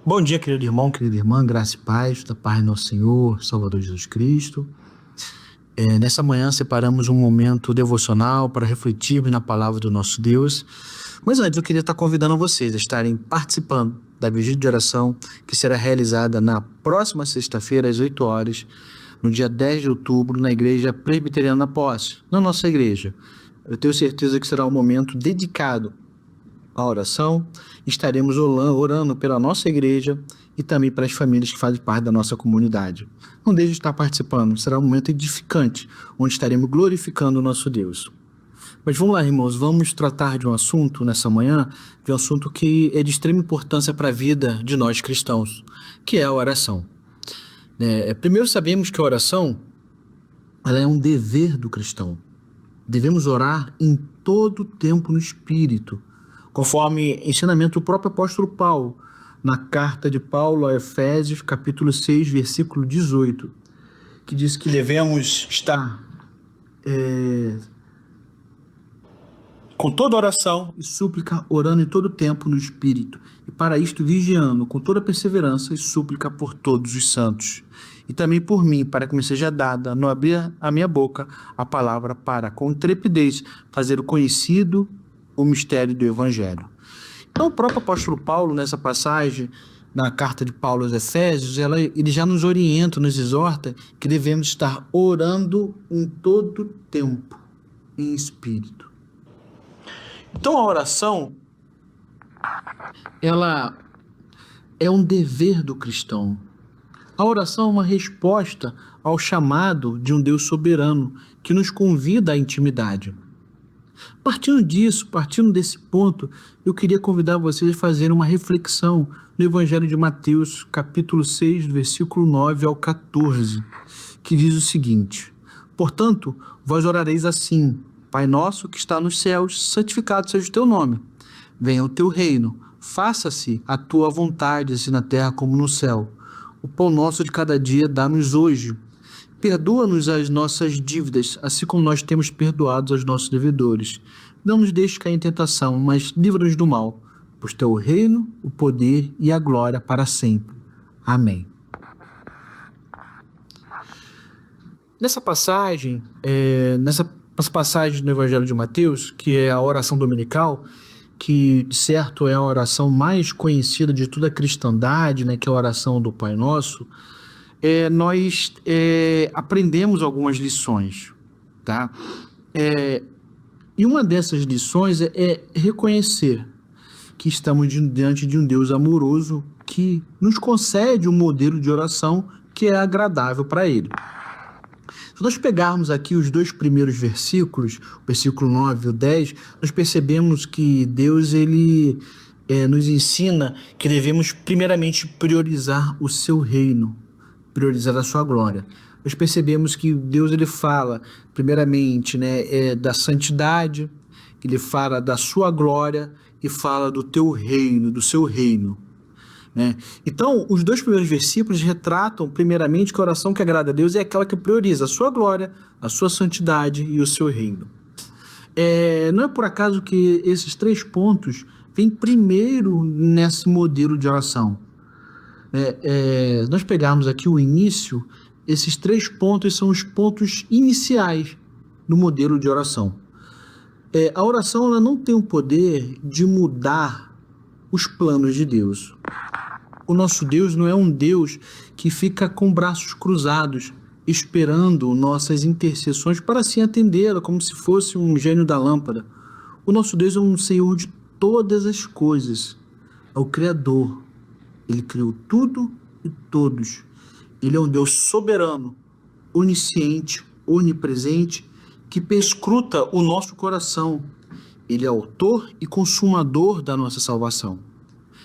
Bom dia, querido irmão, querida irmã, graça e paz da paz do nosso Senhor, Salvador Jesus Cristo. Nessa manhã separamos um momento devocional para refletirmos na palavra do nosso Deus. Mas antes eu queria estar convidando vocês a estarem participando da vigília de oração que será realizada na próxima sexta-feira às 8 horas, no dia 10 de outubro, na Igreja Presbiteriana Posse, na nossa igreja. Eu tenho certeza que será um momento dedicado à oração. Estaremos orando pela nossa igreja e também para as famílias que fazem parte da nossa comunidade. Não deixe de estar participando, será um momento edificante, onde estaremos glorificando o nosso Deus. Mas vamos lá, irmãos, vamos tratar de um assunto nessa manhã, de um assunto que é de extrema importância para a vida de nós cristãos, que é a oração. Primeiro sabemos que a oração ela é um dever do cristão. Devemos orar em todo o tempo no Espírito, conforme ensinamento do próprio apóstolo Paulo, na carta de Paulo a Efésios, capítulo 6, versículo 18, que diz que devemos estar com toda oração e súplica, orando em todo tempo no Espírito, e para isto vigiando com toda perseverança e súplica por todos os santos, e também por mim, para que me seja dada, não abrir a minha boca, a palavra para, com intrepidez, fazer o conhecido o mistério do Evangelho. Então, o próprio apóstolo Paulo, nessa passagem, na carta de Paulo aos Efésios, ele já nos orienta, nos exorta que devemos estar orando em todo tempo, em espírito. Então, a oração, ela é um dever do cristão. A oração é uma resposta ao chamado de um Deus soberano que nos convida à intimidade. Partindo desse ponto, eu queria convidar vocês a fazerem uma reflexão no Evangelho de Mateus, capítulo 6, do versículo 9 ao 14, que diz o seguinte: portanto, vós orareis assim: Pai nosso que está nos céus, santificado seja o teu nome. Venha o teu reino, faça-se a tua vontade, assim na terra como no céu. O pão nosso de cada dia dá-nos hoje. Perdoa-nos as nossas dívidas, assim como nós temos perdoado aos nossos devedores. Não nos deixes cair em tentação, mas livra-nos do mal, pois teu o reino, o poder e a glória para sempre. Amém. Nessa passagem do Evangelho de Mateus, que é a oração dominical, que de certo é a oração mais conhecida de toda a cristandade, né, que é a oração do Pai Nosso, nós aprendemos algumas lições, tá? E uma dessas lições é reconhecer que estamos diante de um Deus amoroso que nos concede um modelo de oração que é agradável para Ele. Se nós pegarmos aqui os dois primeiros versículos, o versículo 9 e o 10, nós percebemos que Deus nos ensina que devemos primeiramente priorizar o seu reino, priorizar a sua glória. Nós percebemos que Deus fala primeiramente, da santidade, Ele fala da sua glória e fala do teu reino, do seu reino. Então, os dois primeiros versículos retratam primeiramente que a oração que agrada a Deus é aquela que prioriza a sua glória, a sua santidade e o seu reino. Não é por acaso que esses três pontos vêm primeiro nesse modelo de oração. Nós pegarmos aqui o início, esses três pontos são os pontos iniciais do modelo de oração. A oração ela não tem o poder de mudar os planos de Deus. O nosso Deus não é um Deus que fica com braços cruzados, esperando nossas intercessões para assim atendê-la, como se fosse um gênio da lâmpada. O nosso Deus é um Senhor de todas as coisas, é o Criador. Ele criou tudo e todos. Ele é um Deus soberano, onisciente, onipresente, que perscruta o nosso coração. Ele é autor e consumador da nossa salvação.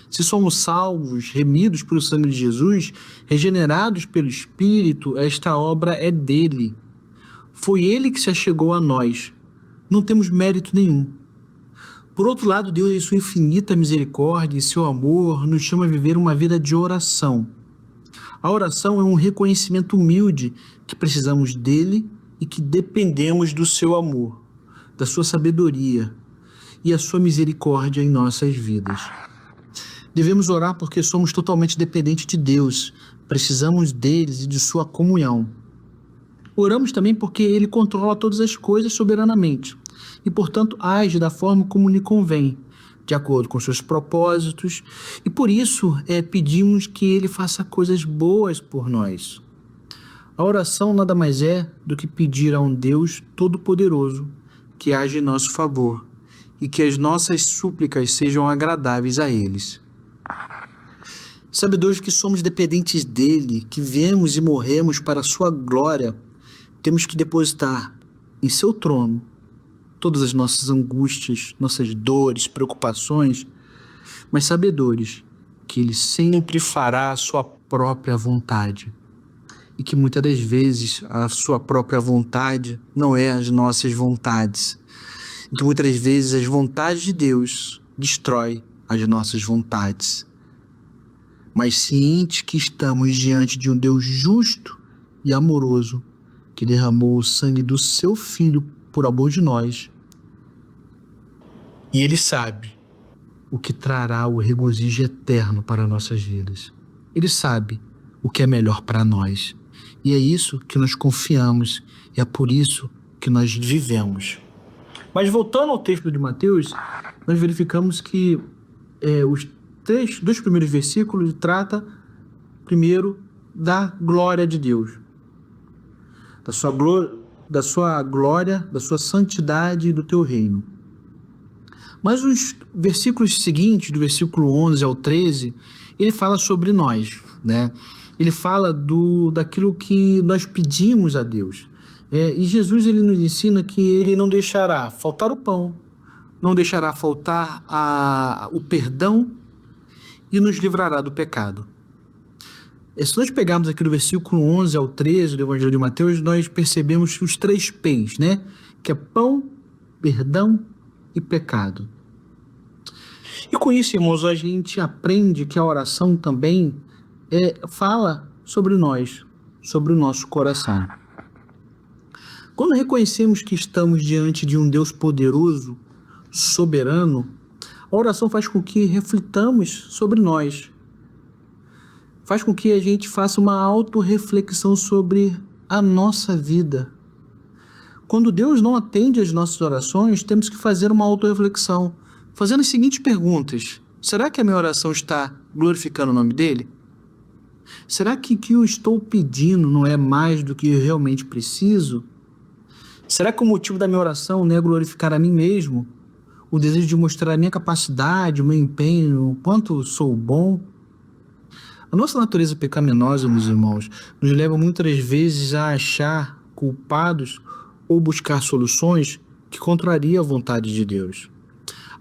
Se somos salvos, remidos pelo sangue de Jesus, regenerados pelo Espírito, esta obra é dele. Foi ele que se achegou a nós. Não temos mérito nenhum. Por outro lado, Deus, em sua infinita misericórdia e seu amor, nos chama a viver uma vida de oração. A oração é um reconhecimento humilde que precisamos dele e que dependemos do seu amor, da sua sabedoria e a sua misericórdia em nossas vidas. Devemos orar porque somos totalmente dependentes de Deus, precisamos deles e de sua comunhão. Oramos também porque Ele controla todas as coisas soberanamente e, portanto, age da forma como lhe convém, de acordo com seus propósitos, e por isso pedimos que Ele faça coisas boas por nós. A oração nada mais é do que pedir a um Deus todo-poderoso que age em nosso favor e que as nossas súplicas sejam agradáveis a eles. Sabedores que somos dependentes dele, que vivemos e morremos para a sua glória, temos que depositar em seu trono todas as nossas angústias, nossas dores, preocupações, mas sabedores que ele sempre fará a sua própria vontade e que muitas das vezes a sua própria vontade não é as nossas vontades, e que muitas das vezes as vontades de Deus destrói as nossas vontades. Mas ciente que estamos diante de um Deus justo e amoroso, que derramou o sangue do seu Filho por amor de nós. E Ele sabe o que trará o regozijo eterno para nossas vidas. Ele sabe o que é melhor para nós. E é isso que nós confiamos, e é por isso que nós vivemos. Mas voltando ao texto de Mateus, nós verificamos que os dois primeiros versículos trata primeiro da glória de Deus, da sua glória, da sua santidade e do teu reino. Mas os versículos seguintes, do versículo 11 ao 13, ele fala sobre nós, né? Ele fala daquilo que nós pedimos a Deus. E Jesus ele nos ensina que ele não deixará faltar o pão, não deixará faltar o perdão e nos livrará do pecado. Se nós pegarmos aqui do versículo 11 ao 13 do Evangelho de Mateus, nós percebemos os 3 P's, né? Que é pão, perdão e pecado. E com isso, irmãos, a gente aprende que a oração também fala sobre nós, sobre o nosso coração. Quando reconhecemos que estamos diante de um Deus poderoso, soberano, a oração faz com que reflitamos sobre nós. Faz com que a gente faça uma autorreflexão sobre a nossa vida. Quando Deus não atende às nossas orações, temos que fazer uma autorreflexão, fazendo as seguintes perguntas. Será que a minha oração está glorificando o nome dele? Será que o que eu estou pedindo não é mais do que eu realmente preciso? Será que o motivo da minha oração não é glorificar a mim mesmo? O desejo de mostrar a minha capacidade, o meu empenho, o quanto eu sou bom? A nossa natureza pecaminosa, meus irmãos, nos leva muitas vezes a achar culpados ou buscar soluções que contrariam a vontade de Deus.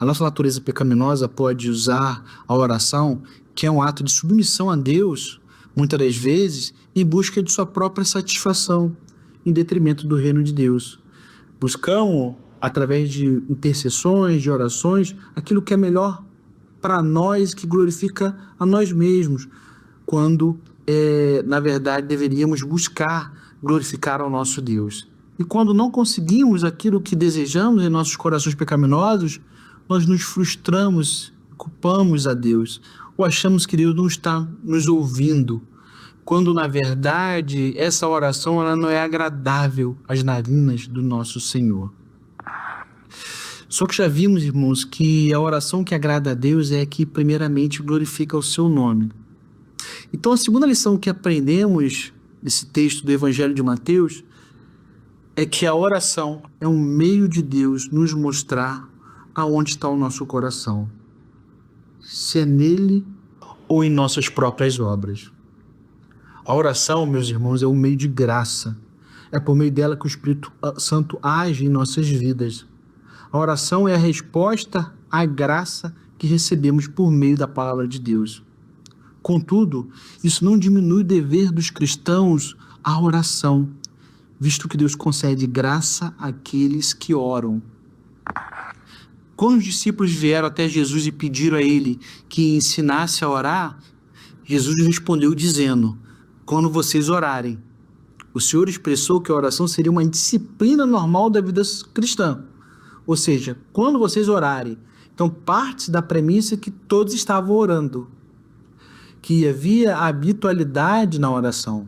A nossa natureza pecaminosa pode usar a oração, que é um ato de submissão a Deus, muitas das vezes, em busca de sua própria satisfação, em detrimento do reino de Deus. Buscamos, através de intercessões, de orações, aquilo que é melhor para nós, que glorifica a nós mesmos, quando, na verdade, deveríamos buscar glorificar ao nosso Deus. E quando não conseguimos aquilo que desejamos em nossos corações pecaminosos, nós nos frustramos, culpamos a Deus, ou achamos que Deus não está nos ouvindo, quando, na verdade, essa oração ela não é agradável às narinas do nosso Senhor. Só que já vimos, irmãos, que a oração que agrada a Deus é a que primeiramente glorifica o seu nome. Então, a segunda lição que aprendemos desse texto do Evangelho de Mateus é que a oração é um meio de Deus nos mostrar aonde está o nosso coração, se é nele ou em nossas próprias obras. A oração, meus irmãos, é um meio de graça. É por meio dela que o Espírito Santo age em nossas vidas. A oração é a resposta à graça que recebemos por meio da palavra de Deus. Contudo, isso não diminui o dever dos cristãos à oração, visto que Deus concede graça àqueles que oram. Quando os discípulos vieram até Jesus e pediram a ele que ensinasse a orar, Jesus respondeu dizendo: quando vocês orarem. O Senhor expressou que a oração seria uma disciplina normal da vida cristã. Ou seja, quando vocês orarem, Então, parte da premissa que todos estavam orando, que havia habitualidade na oração.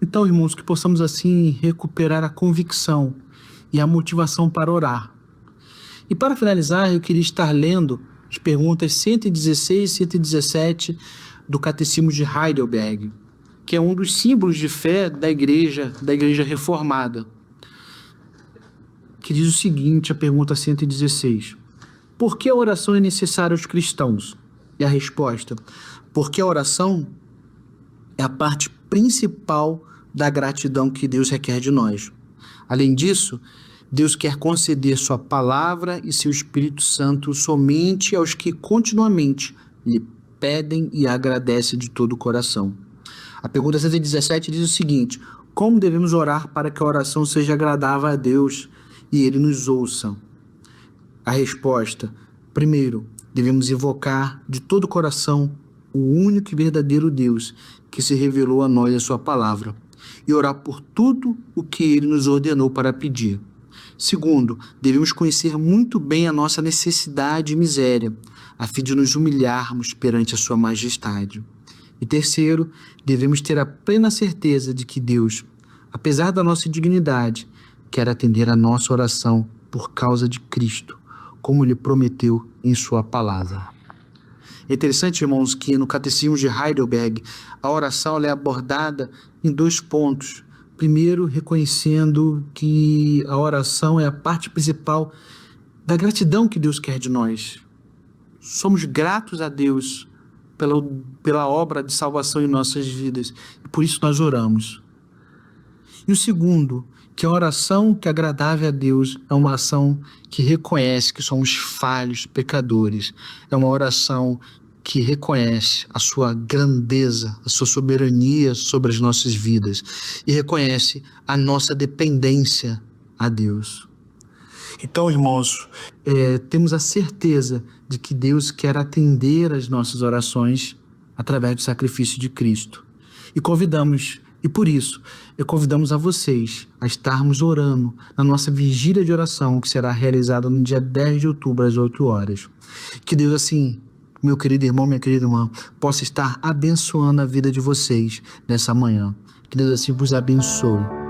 Então, irmãos, que possamos assim recuperar a convicção e a motivação para orar. E para finalizar, eu queria estar lendo as perguntas 116 e 117 do Catecismo de Heidelberg, que é um dos símbolos de fé da igreja reformada, que diz o seguinte, a pergunta 116. Por que a oração é necessária aos cristãos? E a resposta, porque a oração é a parte principal da gratidão que Deus requer de nós. Além disso, Deus quer conceder sua palavra e seu Espírito Santo somente aos que continuamente lhe pedem e agradecem de todo o coração. A pergunta 117 diz o seguinte, como devemos orar para que a oração seja agradável a Deus e Ele nos ouça? A resposta, primeiro, devemos invocar de todo o coração o único e verdadeiro Deus que se revelou a nós a sua palavra e orar por tudo o que Ele nos ordenou para pedir. Segundo, devemos conhecer muito bem a nossa necessidade e miséria, a fim de nos humilharmos perante a sua majestade. E terceiro, devemos ter a plena certeza de que Deus, apesar da nossa indignidade, quer atender a nossa oração por causa de Cristo, como Ele prometeu em sua palavra. É interessante, irmãos, que no Catecismo de Heidelberg, a oração é abordada em 2 pontos. Primeiro, reconhecendo que a oração é a parte principal da gratidão que Deus quer de nós. Somos gratos a Deus pela obra de salvação em nossas vidas, e por isso nós oramos. E o segundo, que a oração que é agradável a Deus é uma oração que reconhece que somos falhos, pecadores. É uma oração que reconhece a sua grandeza, a sua soberania sobre as nossas vidas e reconhece a nossa dependência a Deus. Então, irmãos, temos a certeza de que Deus quer atender as nossas orações através do sacrifício de Cristo. E por isso, convidamos a vocês a estarmos orando na nossa vigília de oração, que será realizada no dia 10 de outubro, às 8 horas. Que Deus, assim, meu querido irmão, minha querida irmã, possa estar abençoando a vida de vocês nessa manhã. Que Deus, assim, vos abençoe.